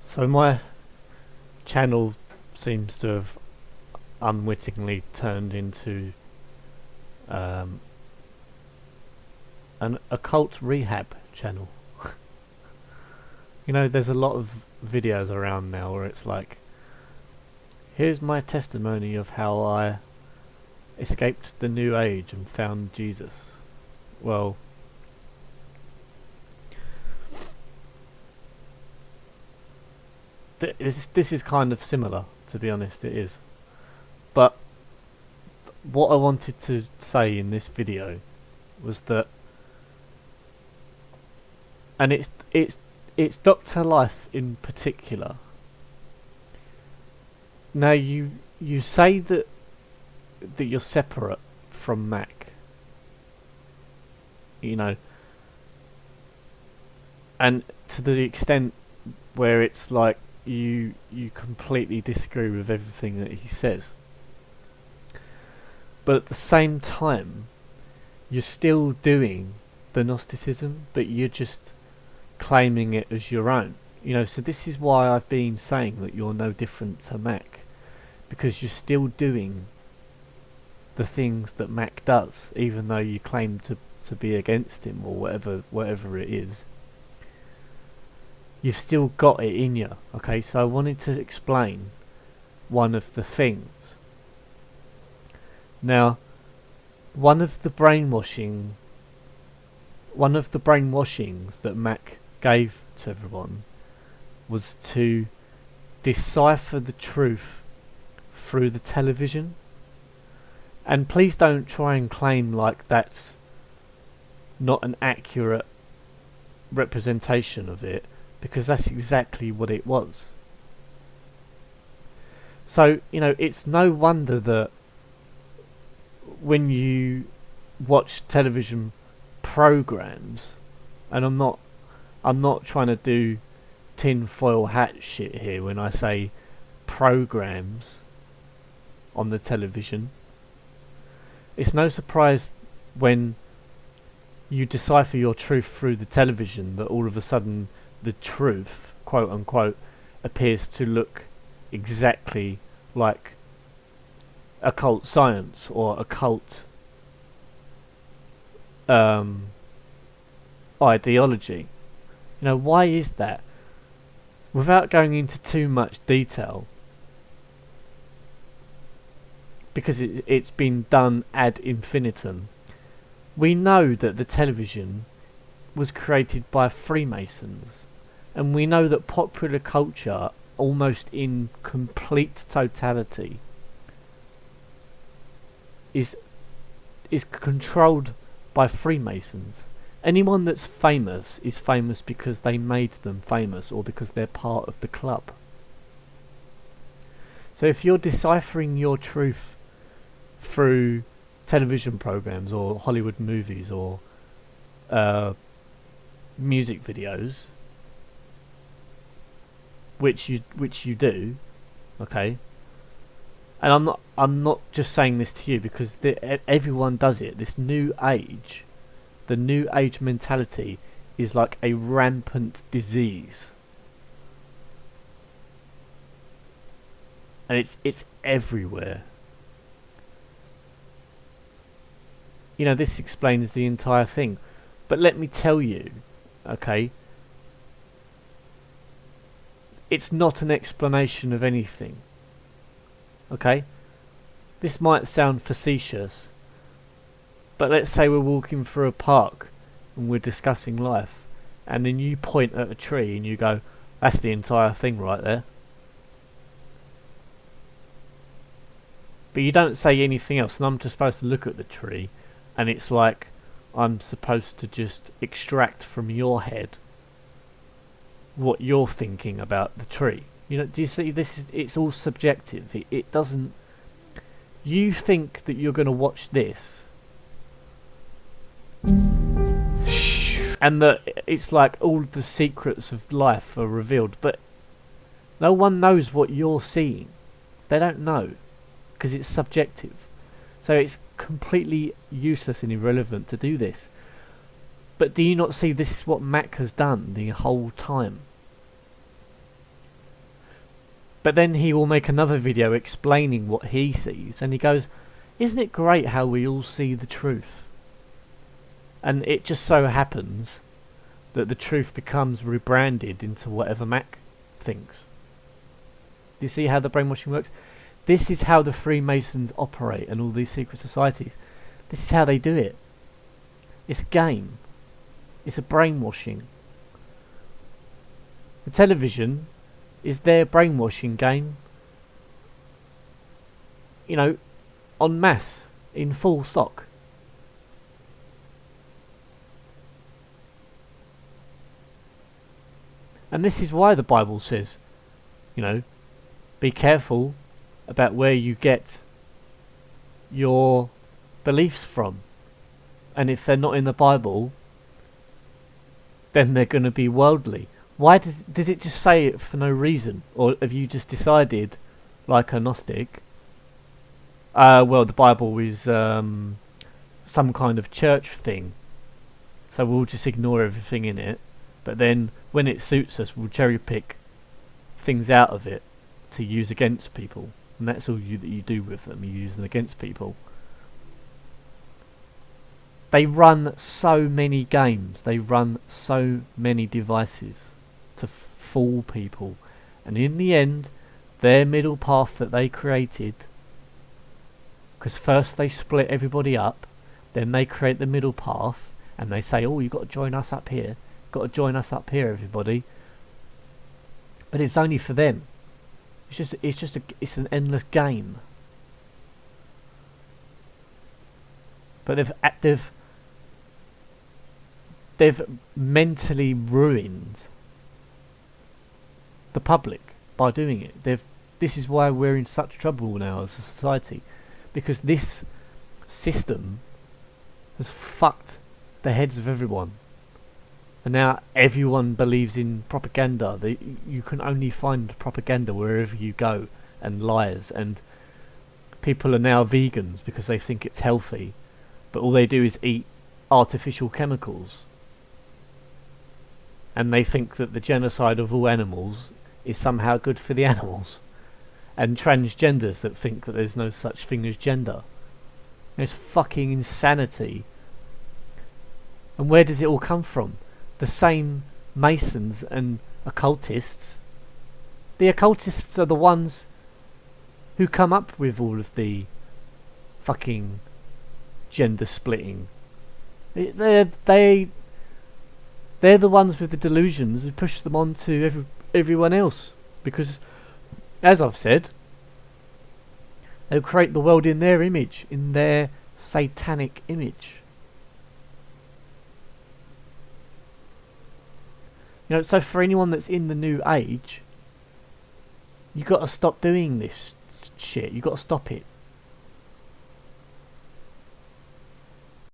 So my channel seems to have unwittingly turned into um, an occult rehab channel. You know, there's a lot of videos around now where it's like, here's my testimony of how I escaped the New Age and found Jesus. Well, this is kind of similar, to be honest, it is. But what I wanted to say in this video was that, and it's Doctor Life in particular. Now you say that you're separate from Mac, you know, and to the extent where it's like you completely disagree with everything that he says, but at the same time you're still doing the Gnosticism, but you're just claiming it as your own. You know, so this is why I've been saying that you're no different to Mac, because you're still doing the things that Mac does, even though you claim to be against him or whatever it is. You've still got it in you. Okay, so I wanted to explain one of the things. Now, one of the brainwashings that Mac gave to everyone was to decipher the truth through the television. And please don't try and claim like that's not an accurate representation of it, because that's exactly what it was. So, you know, it's no wonder that when you watch television programs, and I'm not trying to do tinfoil hat shit here when I say programs on the television, it's no surprise when you decipher your truth through the television that all of a sudden the truth, quote unquote, appears to look exactly like occult science or occult ideology. You know, why is that? Without going into too much detail, because it's been done ad infinitum, we know that the television was created by Freemasons, and we know that popular culture, almost in complete totality, is controlled by Freemasons. Anyone that's famous is famous because they made them famous or because they're part of the club. So if you're deciphering your truth through television programs or Hollywood movies or music videos, which you do, okay, and I'm not just saying this to you, because everyone does it. This new age, the new age mentality is like a rampant disease, and it's everywhere. You know, this explains the entire thing. But let me tell you, okay, it's not an explanation of anything. Okay? This might sound facetious, but let's say we're walking through a park and we're discussing life, and then you point at a tree and you go, that's the entire thing right there. But you don't say anything else, and I'm just supposed to look at the tree, and it's like I'm supposed to just extract from your head what you're thinking about the tree. You know, do you see, it's all subjective. It doesn't, you think that you're going to watch this and that it's like all the secrets of life are revealed, but no one knows what you're seeing. They don't know, because it's subjective. So it's completely useless and irrelevant to do this. But do you not see this is what Mac has done the whole time? But then he will make another video explaining what he sees, and he goes, "Isn't it great how we all see the truth?" And it just so happens that the truth becomes rebranded into whatever Mac thinks. Do you see how the brainwashing works? This is how the Freemasons operate and all these secret societies. This is how they do it. It's a game. It's a brainwashing. The television is their brainwashing game, you know, en masse, in full stock. And this is why the Bible says, you know, be careful about where you get your beliefs from. And if they're not in the Bible, then they're going to be worldly. Why does it just say it for no reason? Or have you just decided, like a Gnostic, well, the Bible is some kind of church thing, so we'll just ignore everything in it, but then when it suits us, we'll cherry pick things out of it to use against people, and that's all that you do with them. You use them against people. They run so many games. They run so many devices to fool people, and in the end, their middle path that they created, because first they split everybody up, then they create the middle path, and they say, "Oh, you've got to join us up here. Got to join us up here, everybody." But it's only for them. It's an endless game. But they've mentally ruined the public by doing it. This is why we're in such trouble now as a society, because this system has fucked the heads of everyone. And now everyone believes in propaganda. You can only find propaganda wherever you go, and lies, and people are now vegans because they think it's healthy, but all they do is eat artificial chemicals. And they think that the genocide of all animals is somehow good for the animals. And transgenders that think that there's no such thing as gender. It's fucking insanity. And where does it all come from? The same Masons and occultists. The occultists are the ones who come up with all of the fucking gender splitting. They're the ones with the delusions who push them on to everyone else. Because, as I've said, they'll create the world in their image, in their satanic image. You know, so for anyone that's in the new age, you got to stop doing this shit. You got to stop it.